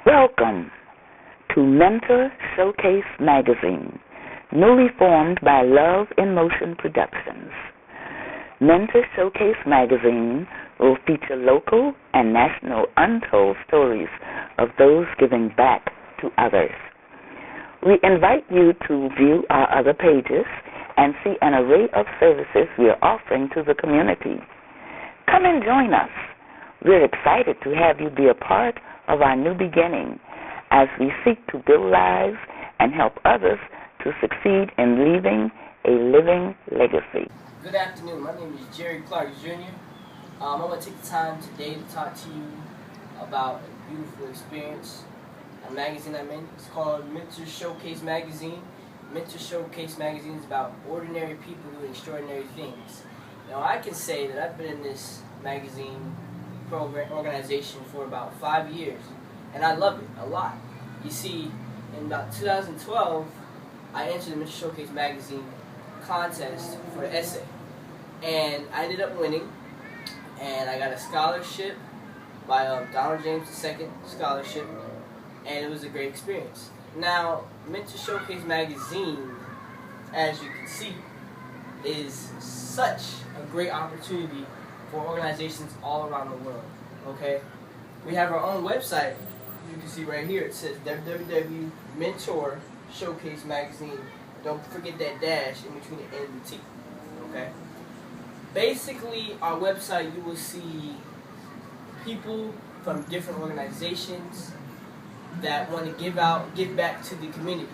Welcome to Men-torshowcaseMagazine, newly formed by Love in Motion Productions. Men-torshowcaseMagazine will feature local and national untold stories of those giving back to others. We invite you to view our other pages and see an array of services we are offering to the community. Come and join us. We're excited to have you be a part of our new beginning as we seek to build lives and help others to succeed in leaving a living legacy. Good afternoon. My name is Jerry Clark Jr. I'm going to take the time today to talk to you about a beautiful experience, a magazine I'm in. It's called Men-torshowcaseMagazine. Men-torshowcaseMagazine is about ordinary people doing extraordinary things. Now, I can say that I've been in this magazine organization for about 5 years, and I love it a lot. You see, in about 2012, I entered the Men-torshowcase magazine contest for an essay, and I ended up winning, and I got a scholarship by Donald James II scholarship, and it was a great experience. Now, Men-torshowcase magazine, as you can see, is such a great opportunity for organizations all around the world, okay? We have our own website. You can see right here, it says www.Men-torshowcaseMagazine. Don't forget that dash in between the N and the T, okay? Basically, our website, you will see people from different organizations that want to give back to the community.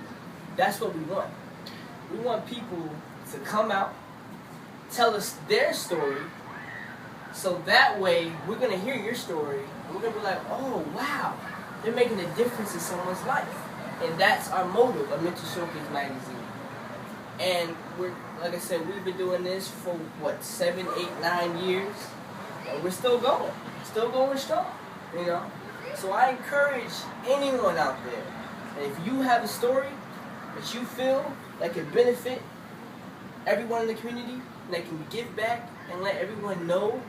That's what we want. We want people to come out, tell us their story, so that way we're going to hear your story and we're going to be like, oh wow, they're making a difference in someone's life. And that's our motto of Men-torshowcase magazine. And we're, like I said, we've been doing this for 7, 8, 9 years, and we're still going strong, you know. So I encourage anyone out there, and if you have a story that you feel that could benefit everyone in the community, and that can give back and let everyone know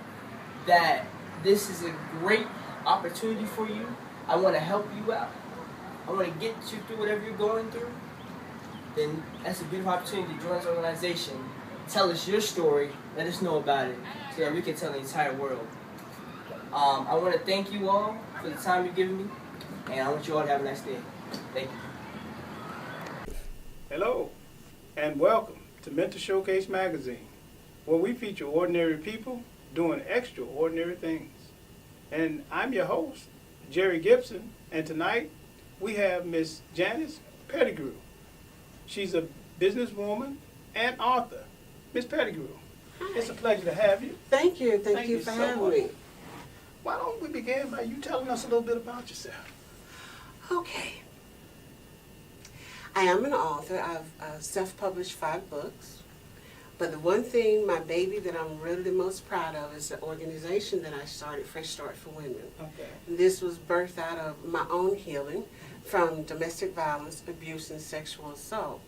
that this is a great opportunity for you, I want to help you out, I want to get you through whatever you're going through, then that's a beautiful opportunity to join this organization. Tell us your story, let us know about it, so that we can tell the entire world. I want to thank you all for the time you've given me, and I want you all to have a nice day. Thank you. Hello, and welcome to Men-torshowcase Magazine, where we feature ordinary people doing extraordinary things. And I'm your host, Jerry Gibson, and tonight we have Miss Janice Pettigrew. She's a businesswoman and author. Miss Pettigrew, hi. It's a pleasure to have you. Thank you. Thank you for having me. Why don't we begin by you telling us a little bit about yourself? Okay. I am an author. I've self-published 5 books. But the one thing, my baby, that I'm really the most proud of is the organization that I started, Fresh Start for Women. Okay. And this was birthed out of my own healing from domestic violence, abuse, and sexual assault.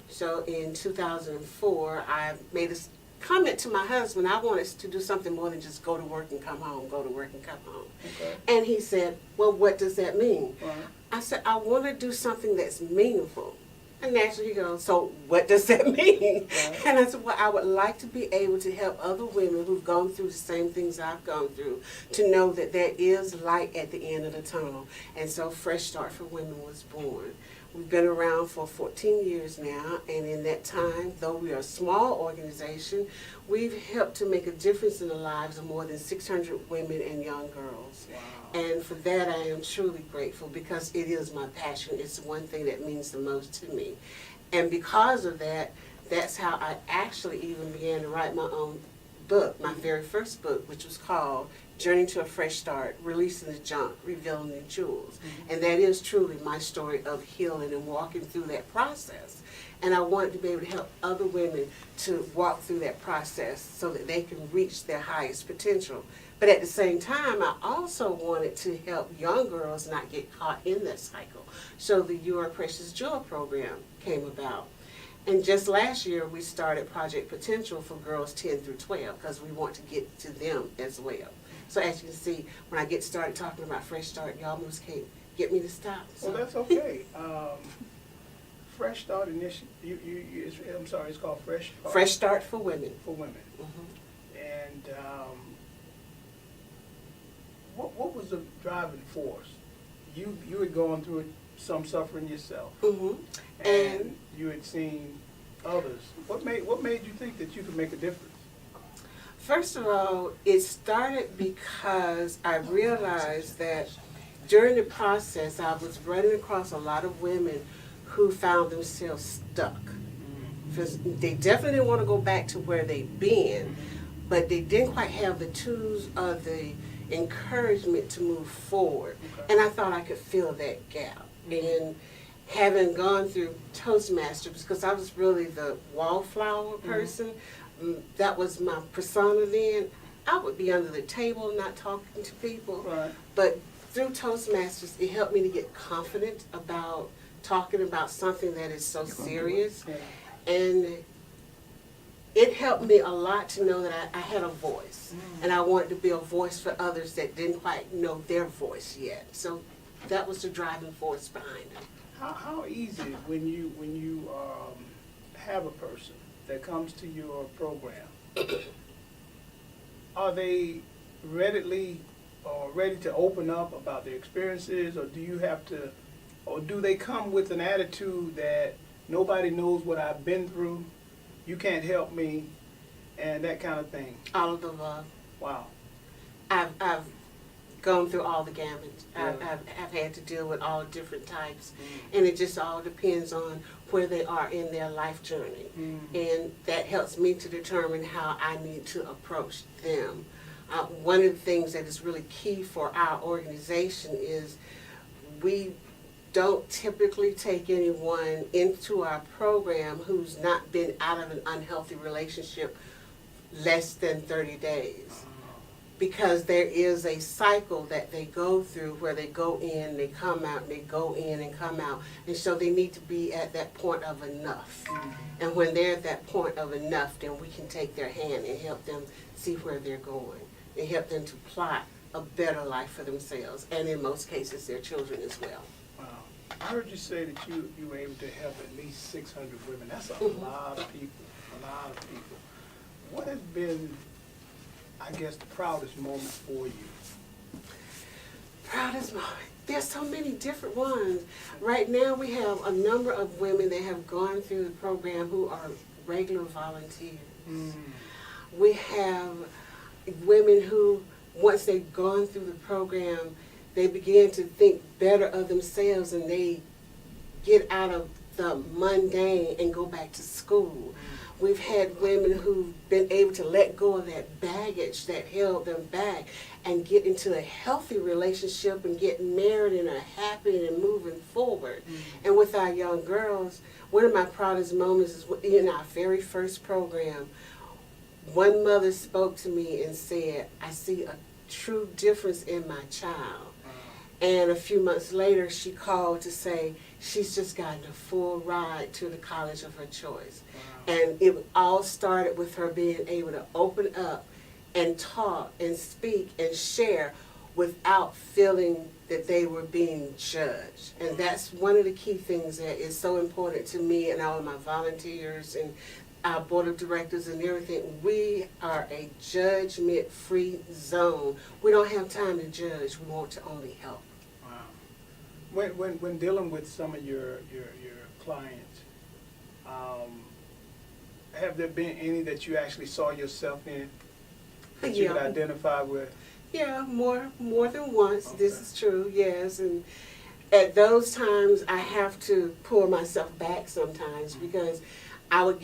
So in 2004, I made a comment to my husband. I wanted to do something more than just go to work and come home, go to work and come home. Okay. And he said, well, what does that mean? Right. I said, I want to do something that's meaningful. And naturally he goes, so what does that mean? Right. And I said, well, I would like to be able to help other women who've gone through the same things I've gone through to know that there is light at the end of the tunnel. And so Fresh Start for Women was born. We've been around for 14 years now, and in that time, though we are a small organization, we've helped to make a difference in the lives of more than 600 women and young girls. Wow. And for that, I am truly grateful because it is my passion. It's the one thing that means the most to me. And because of that, that's how I actually even began to write my own book, my very first book, which was called Journey to a Fresh Start, Releasing the Junk, Revealing the Jewels. Mm-hmm. And that is truly my story of healing and walking through that process. And I wanted to be able to help other women to walk through that process so that they can reach their highest potential. But at the same time, I also wanted to help young girls not get caught in that cycle. So the You Are Precious Jewel program came about. And just last year, we started Project Potential for girls 10 through 12 because we want to get to them as well. So as you can see, when I get started talking about Fresh Start, y'all almost can't get me to stop. So. Well, that's okay. Fresh Start Initiative, I'm sorry, it's called Fresh Start? Fresh Start for Women. For women. Mm-hmm. And what was the driving force? You had gone through some suffering yourself. Mm-hmm. And you had seen others. What made you think that you could make a difference? First of all, it started because I realized that during the process I was running across a lot of women who found themselves stuck. Because they definitely didn't want to go back to where they'd been, but they didn't quite have the tools or the encouragement to move forward. Okay. And I thought I could fill that gap. And having gone through Toastmasters, because I was really the wallflower person, that was my persona then, I would be under the table not talking to people. Right. But through Toastmasters, it helped me to get confident about talking about something that is so serious. Yeah. And it helped me a lot to know that I had a voice. And I wanted to be a voice for others that didn't quite know their voice yet. So that was the driving force behind it. How easy when you have a person that comes to your program, are they ready to open up about their experiences, or do they come with an attitude that nobody knows what I've been through, you can't help me, and that kind of thing? All of the above. Wow. I've gone through all the gamut. Yeah. I've had to deal with all different types, and it just all depends on where they are in their life journey, and that helps me to determine how I need to approach them. One of the things that is really key for our organization is we don't typically take anyone into our program who's not been out of an unhealthy relationship less than 30 days. Because there is a cycle that they go through where they go in, they come out, and they go in and come out. And so they need to be at that point of enough. And when they're at that point of enough, then we can take their hand and help them see where they're going. And help them to plot a better life for themselves, and in most cases their children as well. Wow. I heard you say that you were able to help at least 600 women. That's a lot of people, a lot of people. What has been, I guess, the proudest moment for you? Proudest moment? There's so many different ones. Right now we have a number of women that have gone through the program who are regular volunteers. We have women who, once they've gone through the program, they begin to think better of themselves and they get out of the mundane and go back to school. We've had women who've been able to let go of that baggage that held them back and get into a healthy relationship and get married and are happy and moving forward. And with our young girls, one of my proudest moments is in our very first program. One mother spoke to me and said, I see a true difference in my child. And a few months later, she called to say she's just gotten a full ride to the college of her choice. And it all started with her being able to open up and talk and speak and share without feeling that they were being judged. And that's one of the key things that is so important to me and all of my volunteers and our board of directors and everything. We are a judgment-free zone. We don't have time to judge. We want to only help. Wow. When dealing with some of your clients, have there been any that you actually saw yourself in that you could identify with? Yeah, more than once. Okay. This is true, yes. And at those times, I have to pull myself back sometimes because I would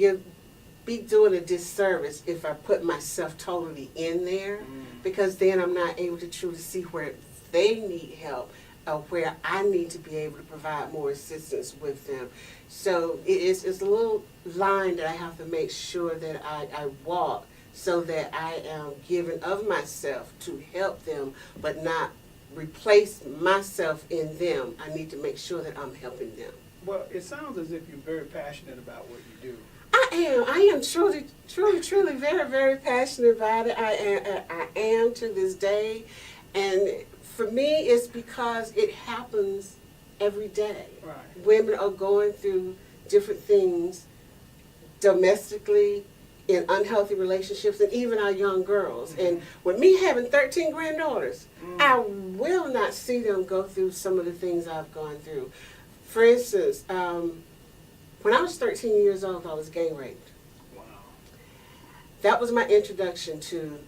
be doing a disservice if I put myself totally in there, because then I'm not able to truly see where they need help or where I need to be able to provide more assistance with them. So it's a little line that I have to make sure that I walk so that I am giving of myself to help them, but not replace myself in them. I need to make sure that I'm helping them. Well, it sounds as if you're very passionate about what you do. I I am truly, very, very passionate about it. I am to this day, and for me, it's because it happens every day. Right. Women are going through different things domestically, in unhealthy relationships, and even our young girls. Mm-hmm. And with me having 13 granddaughters, I will not see them go through some of the things I've gone through. For instance, when I was 13 years old, I was gang raped. Wow. That was my introduction to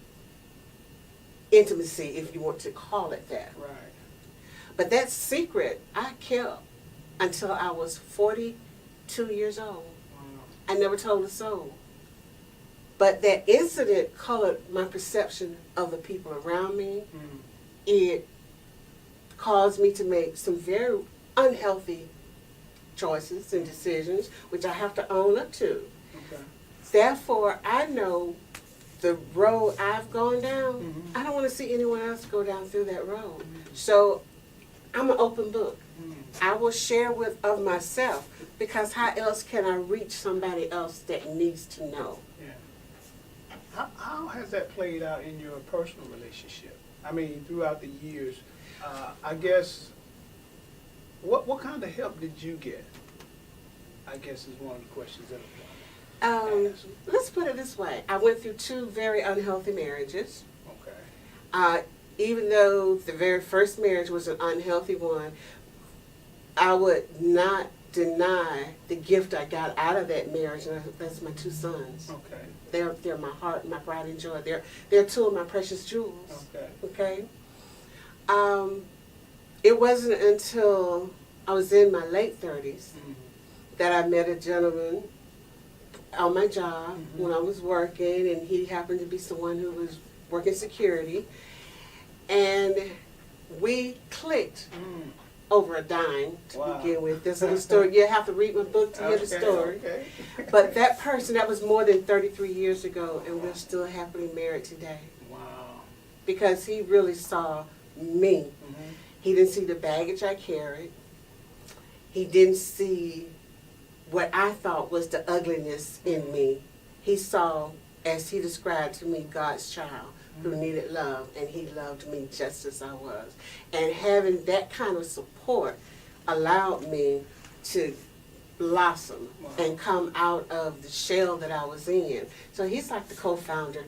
intimacy, if you want to call it that. Right. But that secret I kept until I was 42 years old. Wow. I never told a soul. But that incident colored my perception of the people around me. Mm. It caused me to make some very unhealthy choices and decisions, which I have to own up to. Okay. Therefore, I know the road I've gone down. Mm-hmm. I don't want to see anyone else go down through that road. So I'm an open book. I will share of myself, because how else can I reach somebody else that needs to know? Yeah. How has that played out in your personal relationship? I mean, throughout the years, I guess, what kind of help did you get? I guess is one of the questions that I'm going to ask. Let's put it this way. I went through 2 very unhealthy marriages. Okay. Even though the very first marriage was an unhealthy one, I would not deny the gift I got out of that marriage, and that's my 2 sons. Okay. They're my heart, my pride and joy. They're 2 of my precious jewels. Okay. Okay. It wasn't until I was in my late 30s that I met a gentleman on my job when I was working, and he happened to be someone who was working security, and we clicked over a dime to begin with. There's a story. You have to read my book to hear the story. Okay. But that person, that was more than 33 years ago, and we're still happily married today. Wow. Because he really saw me. He didn't see the baggage I carried. He didn't see what I thought was the ugliness in me. He saw, as he described to me, God's child who needed love, and he loved me just as I was. And having that kind of support allowed me to blossom and come out of the shell that I was in. So he's like the co-founder,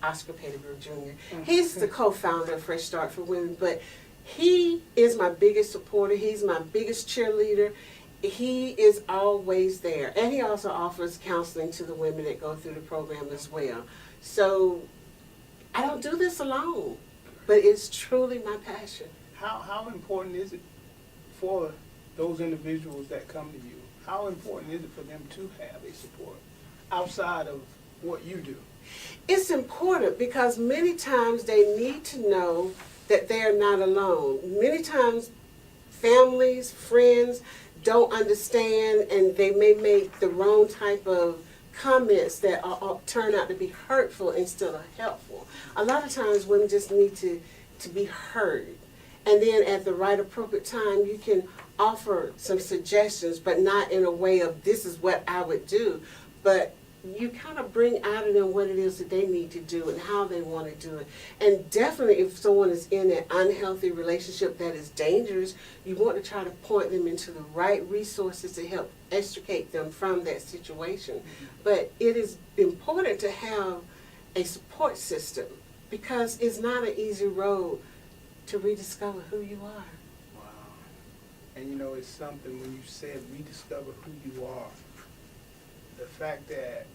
Oscar Pettigrew Jr. He's the co-founder of Fresh Start for Women, but he is my biggest supporter. He's my biggest cheerleader. He is always there. And he also offers counseling to the women that go through the program as well. So I don't do this alone, but it's truly my passion. How important is it for those individuals that come to you? How important is it for them to have a support outside of what you do? It's important because many times they need to know that they are not alone. Many times families, friends don't understand, and they may make the wrong type of comments that turn out to be hurtful instead of helpful. A lot of times women just need to be heard. And then at the right appropriate time, you can offer some suggestions, but not in a way of this is what I would do. But you kind of bring out of them what it is that they need to do and how they want to do it. And definitely if someone is in an unhealthy relationship that is dangerous, you want to try to point them into the right resources to help extricate them from that situation. But it is important to have a support system because it's not an easy road to rediscover who you are. Wow. And you know, it's something when you said rediscover who you are, the fact that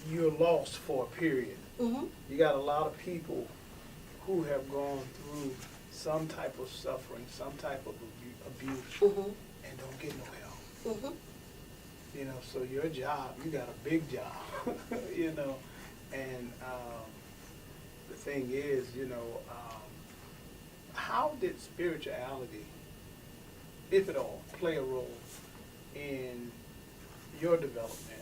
you're lost for a period. You got a lot of people who have gone through some type of suffering, some type of abuse, and don't get no help. You know, so your job, you got a big job, you know, and the thing is, you know, how did spirituality, if at all, play a role in your development?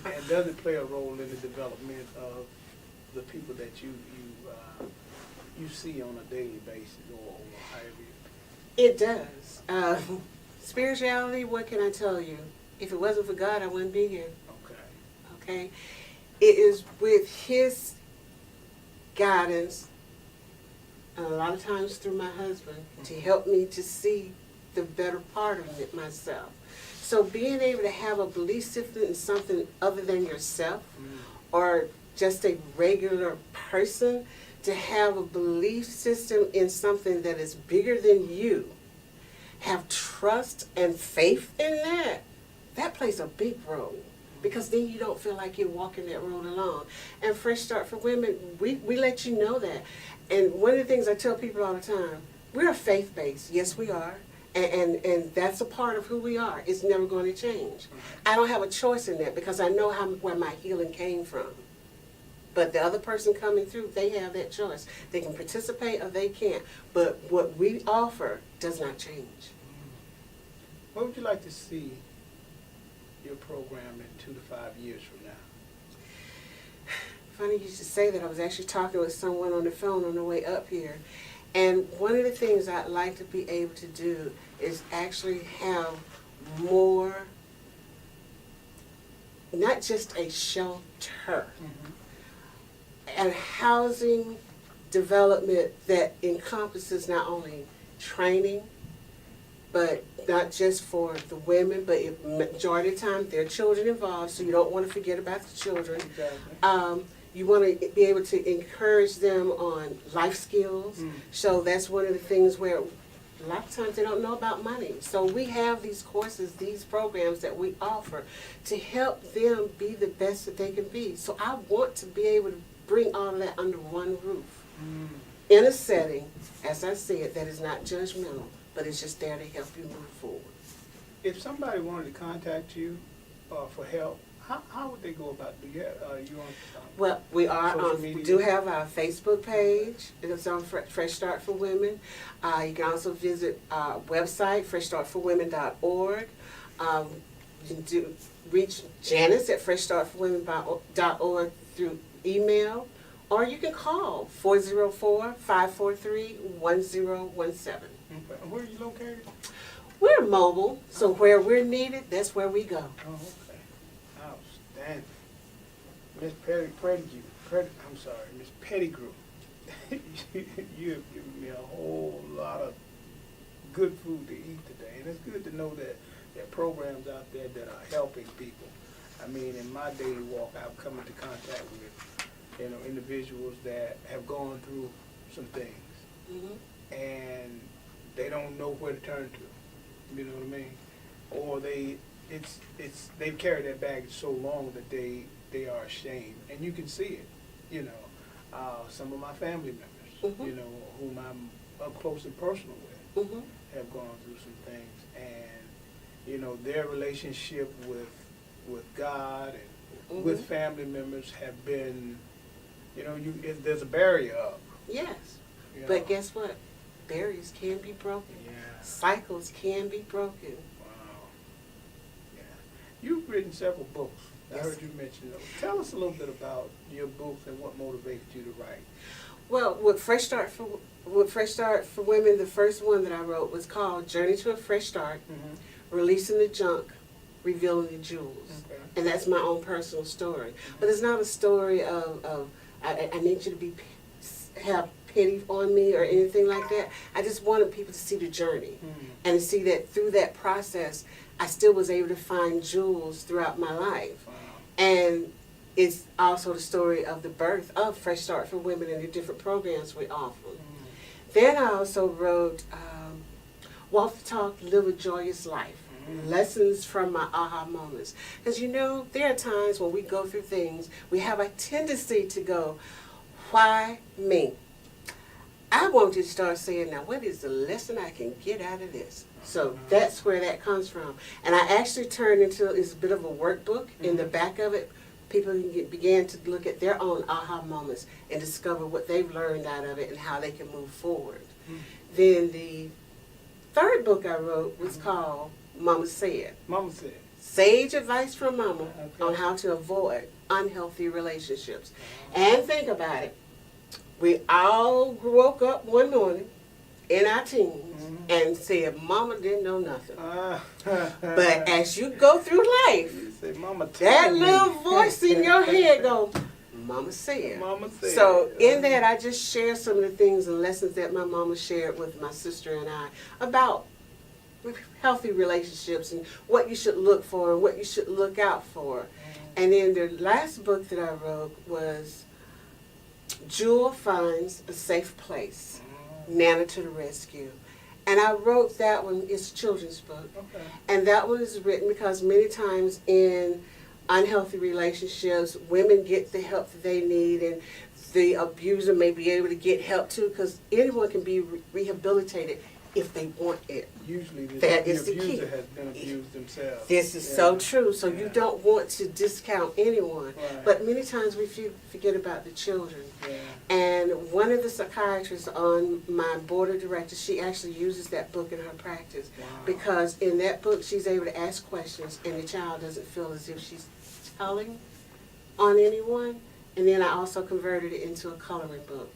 And does it play a role in the development of the people that you see on a daily basis or however you... It does. Spirituality, what can I tell you? If it wasn't for God, I wouldn't be here. okay? It is with his guidance, and a lot of times through my husband, to help me to see the better part of it myself. So being able to have a belief system in something other than yourself, or just a regular person, to have a belief system in something that is bigger than you, have trust and faith in that, that plays a big role. Because then you don't feel like you're walking that road alone. And Fresh Start for Women, we let you know that. And one of the things I tell people all the time, we're faith-based. Yes, we are. And that's a part of who we are. It's never going to change. I don't have a choice in that because I know where my healing came from. But the other person coming through, they have that choice. They can participate or they can't. But what we offer does not change. What would you like to see your program in 2 to 5 years from now? Funny you should say that. I was actually talking with someone on the phone on the way up here. And one of the things I'd like to be able to do is actually have more, not just a shelter, and housing development that encompasses not only training, but not just for the women, but majority of the time there are children involved, so you don't want to forget about the children. Exactly. You want to be able to encourage them on life skills. So that's one of the things where a lot of times they don't know about money. So we have these courses, these programs that we offer to help them be the best that they can be. So I want to be able to bring all of that under one roof in a setting, as I said, that is not judgmental, but it's just there to help you move forward. If somebody wanted to contact you for help, how would they go about it? You on Well, we are social on, media? we do have our Facebook page. It's on Fresh Start for Women. You can also visit our website, freshstartforwomen.org. You can reach Janice at freshstartforwomen.org through email, or you can call 404-543-1017. Okay. Where are you located? We're mobile, so where we're needed, that's where we go. Oh, okay. Outstanding. Miss Miss Pettigrew. You have given me a whole lot of good food to eat today, and it's good to know that there are programs out there that are helping people. I mean, in my daily walk, I've come into contact with, individuals that have gone through some things, and they don't know where to turn to. You know what I mean? Or they've carried that baggage so long that they are ashamed, and you can see it. Some of my family members, whom I'm up close and personal with, have gone through some things, and their relationship with God and with family members have been, there's a barrier up. Yes, but guess what? Barriers can be broken. Yeah. Cycles can be broken. Wow. Yeah. You've written several books. I heard you mention those. Tell us a little bit about your books and what motivated you to write. Well, with Fresh Start for Women, the first one that I wrote was called Journey to a Fresh Start, Releasing the Junk, Revealing the Jewels. Okay. And that's my own personal story. But it's not a story of I need you to have pity on me or anything like that. I just wanted people to see the journey and to see that through that process, I still was able to find jewels throughout my life. Wow. And it's also the story of the birth of Fresh Start for Women and the different programs we offer. Then I also wrote Walk the Talk, Live a Joyous Life. Lessons from my aha moments. Because there are times when we go through things, we have a tendency to go, why me? I want you to start saying, now what is the lesson I can get out of this? So that's where that comes from. And I actually turned into, it's a bit of a workbook. In the back of it, people began to look at their own aha moments and discover what they've learned out of it and how they can move forward. Then the third book I wrote was called Mama Said. Mama Said. Sage advice from Mama on how to avoid unhealthy relationships. And think about it. We all woke up one morning in our teens and said, Mama didn't know nothing. But But as you go through life, you say, Mama that told me." little voice in your head goes, Mama said. Mama said. So in that, I just share some of the things and lessons that my mama shared with my sister and I about healthy relationships and what you should look for and what you should look out for. And then the last book that I wrote was Jewel Finds a Safe Place, Nana to the Rescue. And I wrote that one, it's a children's book. Okay. And that one is written because many times in unhealthy relationships, women get the help that they need, and the abuser may be able to get help too, because anyone can be rehabilitated if they want it. Usually the That is the abuser key. has been abused themselves. This is Yeah. so true. So you Yeah. don't want to discount anyone. Right. But many times we forget about the children. Yeah. And one of the psychiatrists on my board of directors, she actually uses that book in her practice. Wow. Because in that book, she's able to ask questions, and the child doesn't feel as if she's telling on anyone. And then I also converted it into a coloring book.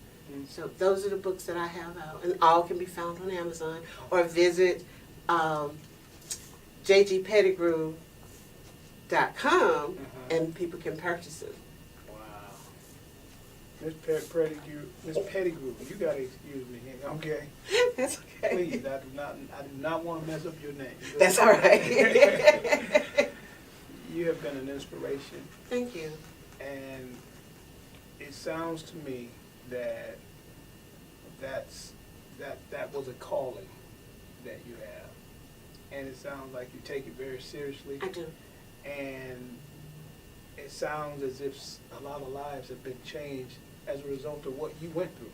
So those are the books that I have out, and all can be found on Amazon, or visit jgpettigrew.com and people can purchase it. Wow. Miss Pettigrew, you gotta excuse me here, okay? That's okay. Please, I do not want to mess up your name. That's all right. You have been an inspiration, Thank you. and it sounds to me that that was a calling that you have, and it sounds like you take it very seriously. I do. And it sounds as if a lot of lives have been changed as a result of what you went through.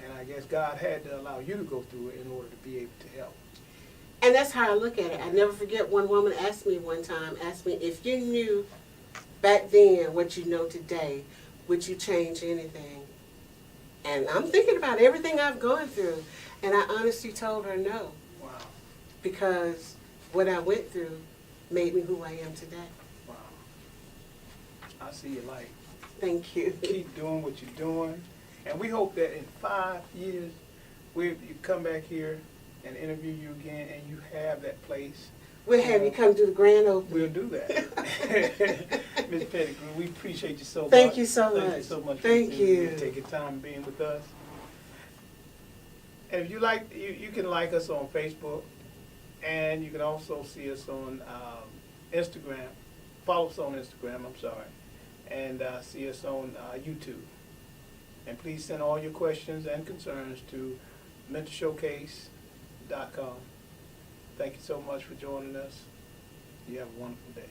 And I guess God had to allow you to go through it in order to be able to help. And that's how I look at it. I never forget one woman asked me one time, if you knew back then what you know today, would you change anything? And I'm thinking about everything I've gone through. And I honestly told her no. Wow. Because what I went through made me who I am today. Wow. I see your light. Thank you. Keep doing what you're doing. And we hope that in 5 years, you come back here and interview you again, and you have that place. We'll have you come do the grand opening. We'll do that. Ms. Pettigrew, we appreciate you so much. Thank you so much. Thank you so much. Thank for you. taking time being with us. And if you like, you can like us on Facebook, and you can also see us on Instagram. Follow us on Instagram, I'm sorry, and see us on YouTube. And please send all your questions and concerns to Men-torshowcase.com. Thank you so much for joining us. You have a wonderful day.